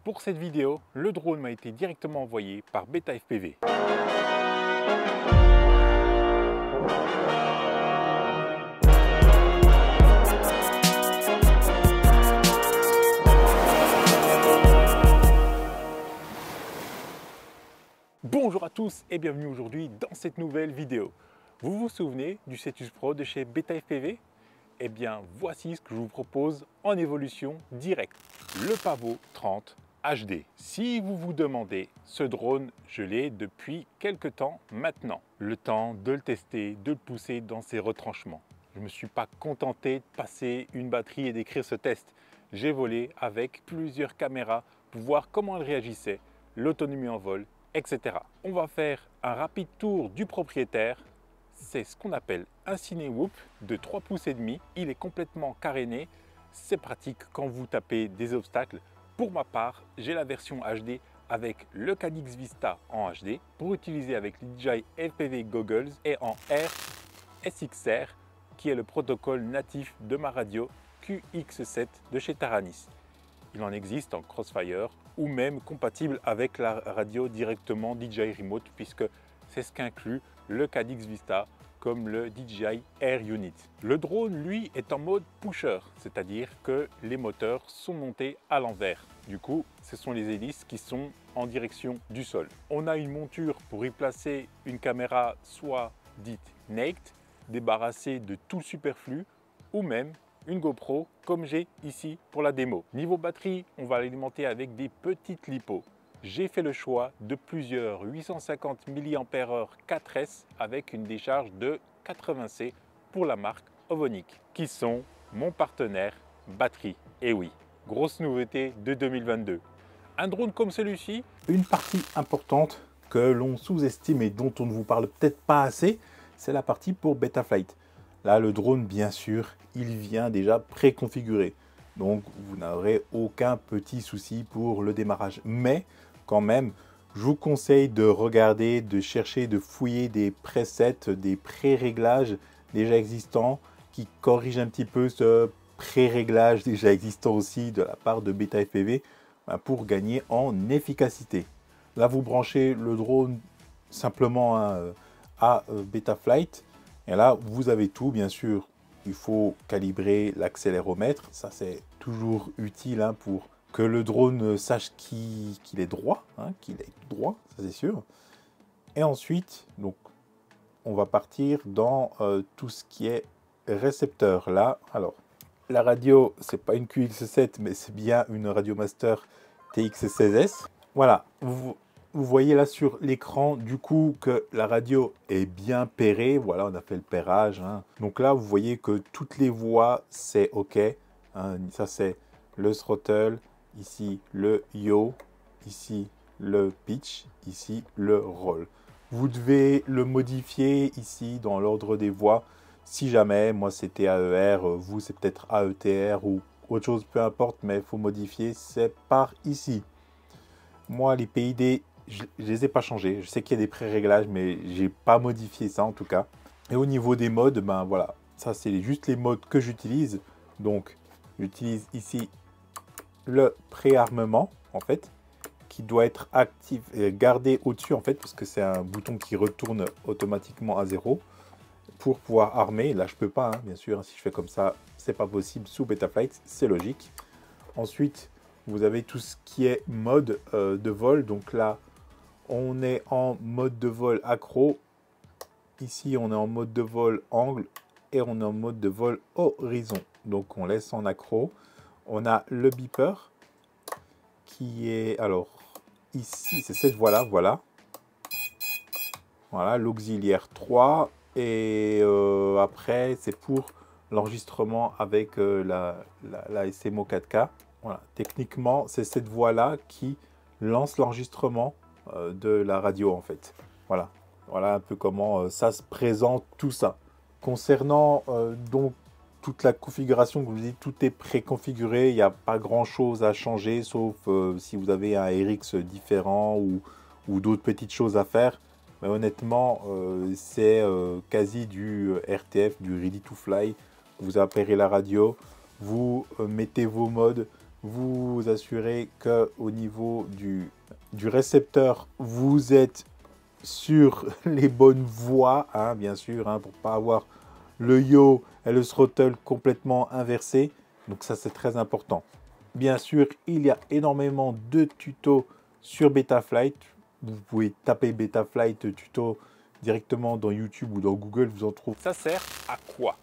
Pour cette vidéo, le drone m'a été directement envoyé par Beta FPV. Bonjour à tous et bienvenue aujourd'hui dans cette nouvelle vidéo. Vous vous souvenez du Cetus Pro de chez Beta FPV? Eh bien, voici ce que je vous propose en évolution directe, le Pavo 30 HD. Si vous vous demandez, ce drone, je l'ai depuis quelques temps maintenant. Le temps de le tester, de le pousser dans ses retranchements. Je ne me suis pas contenté de passer une batterie et d'écrire ce test. J'ai volé avec plusieurs caméras pour voir comment elle réagissait, l'autonomie en vol, etc. On va faire un rapide tour du propriétaire. C'est ce qu'on appelle un Cinewhoop de 3 pouces et demi. Il est complètement caréné. C'est pratique quand vous tapez des obstacles. Pour ma part, j'ai la version HD avec le Caddx Vista en HD pour utiliser avec les DJI FPV Goggles et en RSXR qui est le protocole natif de ma radio QX7 de chez Taranis. Il en existe en Crossfire ou même compatible avec la radio directement DJI Remote puisque c'est ce qu'inclut le Caddx Vista comme le DJI Air Unit. Le drone, lui, est en mode pusher, c'est-à-dire que les moteurs sont montés à l'envers. Du coup, ce sont les hélices qui sont en direction du sol. On a une monture pour y placer une caméra soit dite naked, débarrassée de tout le superflu, ou même une GoPro comme j'ai ici pour la démo. Niveau batterie, on va l'alimenter avec des petites LiPo. J'ai fait le choix de plusieurs 850 mAh 4S avec une décharge de 80C pour la marque Ovonic, qui sont mon partenaire batterie. Et oui, grosse nouveauté de 2022. Un drone comme celui-ci, une partie importante que l'on sous-estime et dont on ne vous parle peut-être pas assez, c'est la partie pour Betaflight. Là, le drone, bien sûr, il vient déjà préconfiguré. Donc, vous n'aurez aucun petit souci pour le démarrage. Mais, quand même, je vous conseille de regarder, de chercher, de fouiller des presets, des pré-réglages déjà existants qui corrigent un petit peu ce pré-réglage déjà existant aussi de la part de Beta FPV pour gagner en efficacité. Là, vous branchez le drone simplement à Betaflight. Et là, vous avez tout, bien sûr. Il faut calibrer l'accéléromètre. Ça, c'est toujours utile pour que le drone sache qu'il est droit, qu'il est droit, ça c'est sûr. Et ensuite, donc, on va partir dans tout ce qui est récepteur. Là, alors, la radio, c'est pas une QX7, mais c'est bien une Radiomaster TX16S. Voilà, vous voyez là sur l'écran du coup que la radio est bien pairée. Voilà, on a fait le pairage. Donc là, vous voyez que toutes les voix, c'est OK. Ça, c'est le throttle, ici le yaw, ici le pitch, ici le roll. Vous devez le modifier ici dans l'ordre des voix. Si jamais, moi c'était AER, vous c'est peut-être AETR ou autre chose, peu importe, mais il faut modifier, c'est par ici. Moi, les PID, je ne les ai pas changés. Je sais qu'il y a des pré-réglages, mais je n'ai pas modifié ça en tout cas. Et au niveau des modes, ben voilà, ça c'est juste les modes que j'utilise. Donc, j'utilise ici le préarmement, en fait, qui doit être actif et gardé au-dessus, en fait, parce que c'est un bouton qui retourne automatiquement à 0 pour pouvoir armer. Là, je peux pas, bien sûr, si je fais comme ça, c'est pas possible sous Betaflight, c'est logique. Ensuite, vous avez tout ce qui est mode de vol. Donc là, on est en mode de vol accro. Ici, on est en mode de vol angle et on est en mode de vol horizon. Donc, on laisse en accro. On a le beeper qui est, alors, ici, c'est cette voie-là, voilà. Voilà, l'auxiliaire 3. Et après, c'est pour l'enregistrement avec la SMO 4K. Voilà, techniquement, c'est cette voie-là qui lance l'enregistrement de la radio, en fait. Voilà, voilà un peu comment ça se présente, tout ça. Concernant donc toute la configuration, comme je vous dis, tout est préconfiguré. Il n'y a pas grand-chose à changer, sauf si vous avez un RX différent ou d'autres petites choses à faire. Mais honnêtement, c'est quasi du RTF, du Ready to Fly. Vous appairez la radio, vous mettez vos modes, vous assurez qu'au niveau du récepteur, vous êtes sur les bonnes voies, hein, bien sûr, hein, pour ne pas avoir le yaw et le throttle complètement inversés. Donc ça, c'est très important. Bien sûr, il y a énormément de tutos sur Betaflight. Vous pouvez taper Betaflight tuto directement dans YouTube ou dans Google, vous en trouvez. Ça sert à quoi?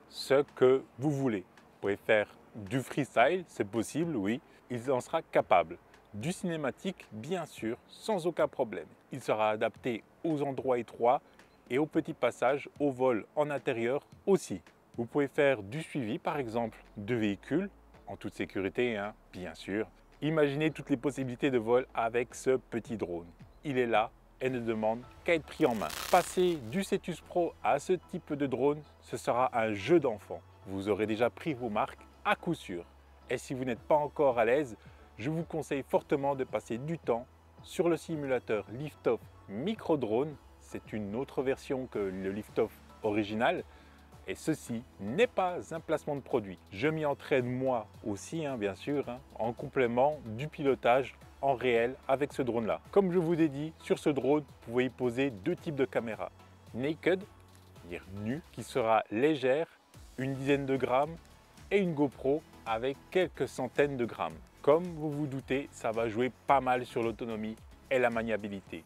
Ce que vous voulez. Vous pouvez faire du freestyle, c'est possible, oui. Il en sera capable. Du cinématique, bien sûr, sans aucun problème. Il sera adapté aux endroits étroits et aux petits passages, au vol en intérieur aussi. Vous pouvez faire du suivi, par exemple, de véhicules, en toute sécurité, hein, bien sûr. Imaginez toutes les possibilités de vol avec ce petit drone. Il est là et ne demande qu'à être pris en main. Passer du Cetus Pro à ce type de drone, ce sera un jeu d'enfant. Vous aurez déjà pris vos marques à coup sûr. Et si vous n'êtes pas encore à l'aise, je vous conseille fortement de passer du temps sur le simulateur Liftoff Micro Drone. C'est une autre version que le Liftoff original. Et ceci n'est pas un placement de produit. Je m'y entraîne moi aussi, hein, bien sûr, hein, en complément du pilotage en réel avec ce drone-là. Comme je vous ai dit, sur ce drone, vous pouvez y poser deux types de caméras. Naked, c'est-à-dire nue, qui sera légère, une dizaine de grammes, et une GoPro avec quelques centaines de grammes. Comme vous vous doutez, ça va jouer pas mal sur l'autonomie et la maniabilité.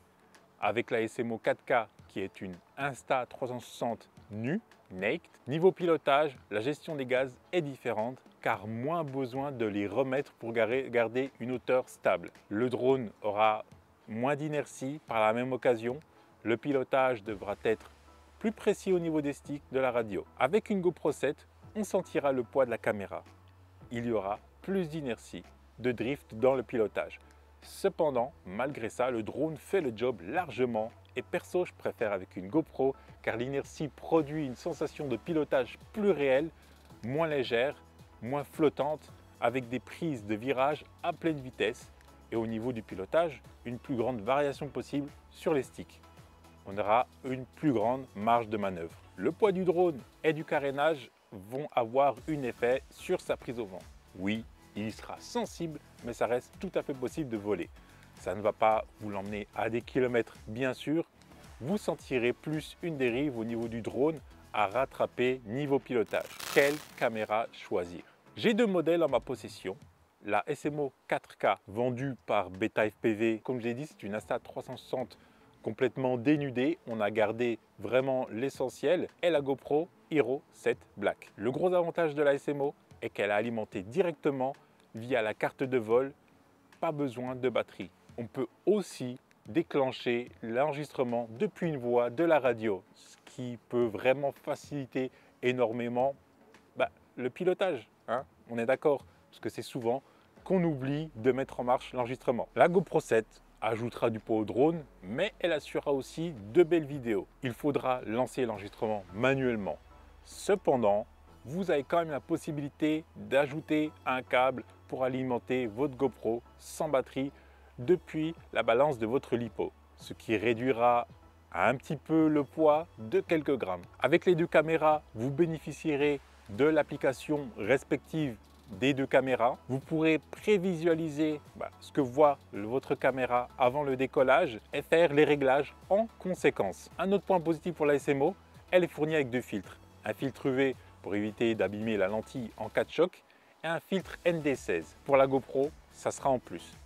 Avec la SMO 4K qui est une Insta360 nue, naked, niveau pilotage, la gestion des gaz est différente car moins besoin de les remettre pour garder une hauteur stable. Le drone aura moins d'inertie par la même occasion. Le pilotage devra être plus précis au niveau des sticks de la radio. Avec une GoPro 7, on sentira le poids de la caméra. Il y aura plus d'inertie, de drift dans le pilotage. Cependant, malgré ça, le drone fait le job largement et perso, je préfère avec une GoPro car l'inertie produit une sensation de pilotage plus réelle, moins légère, moins flottante, avec des prises de virage à pleine vitesse et au niveau du pilotage, une plus grande variation possible sur les sticks. On aura une plus grande marge de manœuvre. Le poids du drone et du carénage vont avoir un effet sur sa prise au vent. Oui, il sera sensible, mais ça reste tout à fait possible de voler. Ça ne va pas vous l'emmener à des kilomètres, bien sûr. Vous sentirez plus une dérive au niveau du drone à rattraper niveau pilotage. Quelle caméra choisir? J'ai deux modèles en ma possession. La SMO 4K vendue par BetaFPV, comme je l'ai dit, c'est une Insta360 complètement dénudée. On a gardé vraiment l'essentiel. Et la GoPro Hero 7 Black. Le gros avantage de la SMO est qu'elle est alimentée directement via la carte de vol. Pas besoin de batterie. On peut aussi déclencher l'enregistrement depuis une voix de la radio, ce qui peut vraiment faciliter énormément le pilotage. Hein, on est d'accord, parce que c'est souvent qu'on oublie de mettre en marche l'enregistrement. La GoPro 7 ajoutera du poids au drone, mais elle assurera aussi de belles vidéos. Il faudra lancer l'enregistrement manuellement. Cependant, vous avez quand même la possibilité d'ajouter un câble pour alimenter votre GoPro sans batterie depuis la balance de votre lipo, ce qui réduira un petit peu le poids de quelques grammes. Avec les deux caméras, vous bénéficierez de l'application respective des deux caméras. Vous pourrez prévisualiser ce que voit votre caméra avant le décollage et faire les réglages en conséquence. Un autre point positif pour la SMO, elle est fournie avec deux filtres. Un filtre UV pour éviter d'abîmer la lentille en cas de choc et un filtre ND16. Pour la GoPro, ça sera en plus.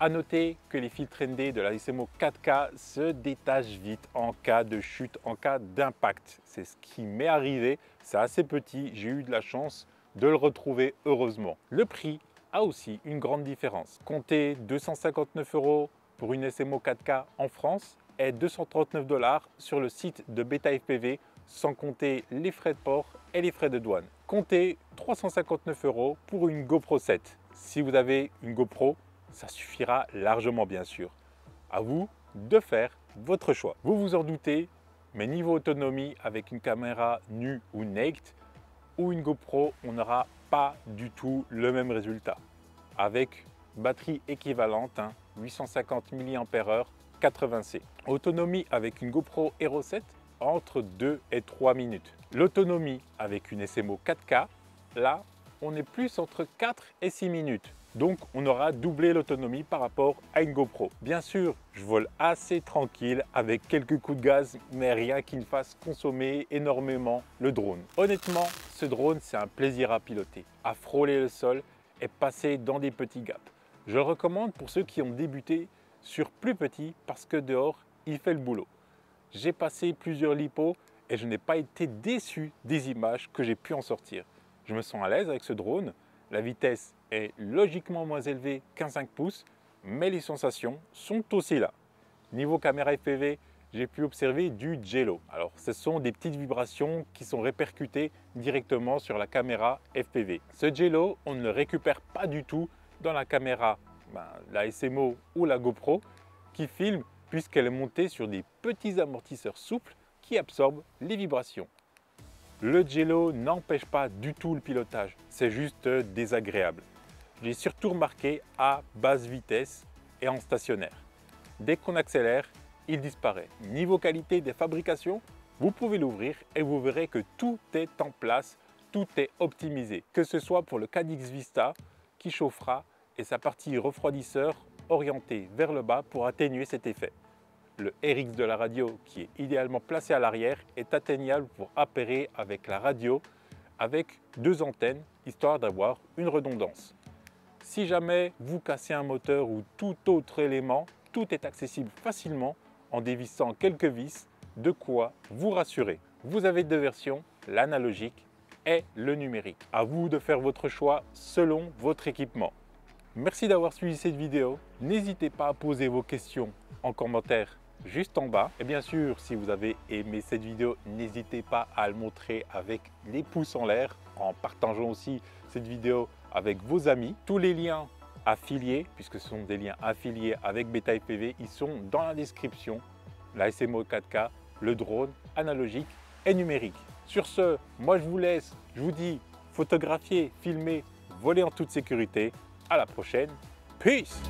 À noter que les filtres ND de la SMO 4K se détachent vite en cas de chute, en cas d'impact. C'est ce qui m'est arrivé, c'est assez petit, j'ai eu de la chance de le retrouver heureusement. Le prix a aussi une grande différence. Comptez 259 € pour une SMO 4K en France et 239 $ sur le site de BetaFPV sans compter les frais de port et les frais de douane. Comptez 359 € pour une GoPro 7. Si vous avez une GoPro, ça suffira largement bien sûr. À vous de faire votre choix. Vous vous en doutez, mais niveau autonomie avec une caméra nue ou naked ou une GoPro, on n'aura pas du tout le même résultat. Avec batterie équivalente, 850 mAh 80C. Autonomie avec une GoPro Hero 7 entre 2 et 3 minutes. L'autonomie avec une SMO 4K, là, on est plus entre 4 et 6 minutes. Donc on aura doublé l'autonomie par rapport à une GoPro. Bien sûr, je vole assez tranquille avec quelques coups de gaz, mais rien qui ne fasse consommer énormément le drone. Honnêtement, ce drone, c'est un plaisir à piloter, à frôler le sol et passer dans des petits gaps. Je le recommande pour ceux qui ont débuté sur plus petit parce que dehors, il fait le boulot. J'ai passé plusieurs lipos et je n'ai pas été déçu des images que j'ai pu en sortir. Je me sens à l'aise avec ce drone. La vitesse est logiquement moins élevée qu'un 5 pouces, mais les sensations sont aussi là. Niveau caméra FPV, j'ai pu observer du jello. Alors, ce sont des petites vibrations qui sont répercutées directement sur la caméra FPV. Ce jello, on ne le récupère pas du tout dans la caméra, la SMO ou la GoPro, qui filme puisqu'elle est montée sur des petits amortisseurs souples qui absorbent les vibrations. Le jello n'empêche pas du tout le pilotage, c'est juste désagréable. J'ai surtout remarqué à basse vitesse et en stationnaire. Dès qu'on accélère, il disparaît. Niveau qualité des fabrications, vous pouvez l'ouvrir et vous verrez que tout est en place, tout est optimisé. Que ce soit pour le Caddx Vista qui chauffera et sa partie refroidisseur orientée vers le bas pour atténuer cet effet. Le RX de la radio, qui est idéalement placé à l'arrière, est atteignable pour appairer avec la radio avec 2 antennes, histoire d'avoir une redondance. Si jamais vous cassez un moteur ou tout autre élément, tout est accessible facilement en dévissant quelques vis, de quoi vous rassurer. Vous avez 2 versions, l'analogique et le numérique. À vous de faire votre choix selon votre équipement. Merci d'avoir suivi cette vidéo. N'hésitez pas à poser vos questions en commentaire juste en bas. Et bien sûr, si vous avez aimé cette vidéo, n'hésitez pas à le montrer avec les pouces en l'air, en partageant aussi cette vidéo avec vos amis. Tous les liens affiliés, puisque ce sont des liens affiliés avec Beta FPV, ils sont dans la description. La SMO 4K, le drone analogique et numérique. Sur ce, moi je vous laisse, je vous dis photographier, filmer, voler en toute sécurité. À la prochaine. Peace!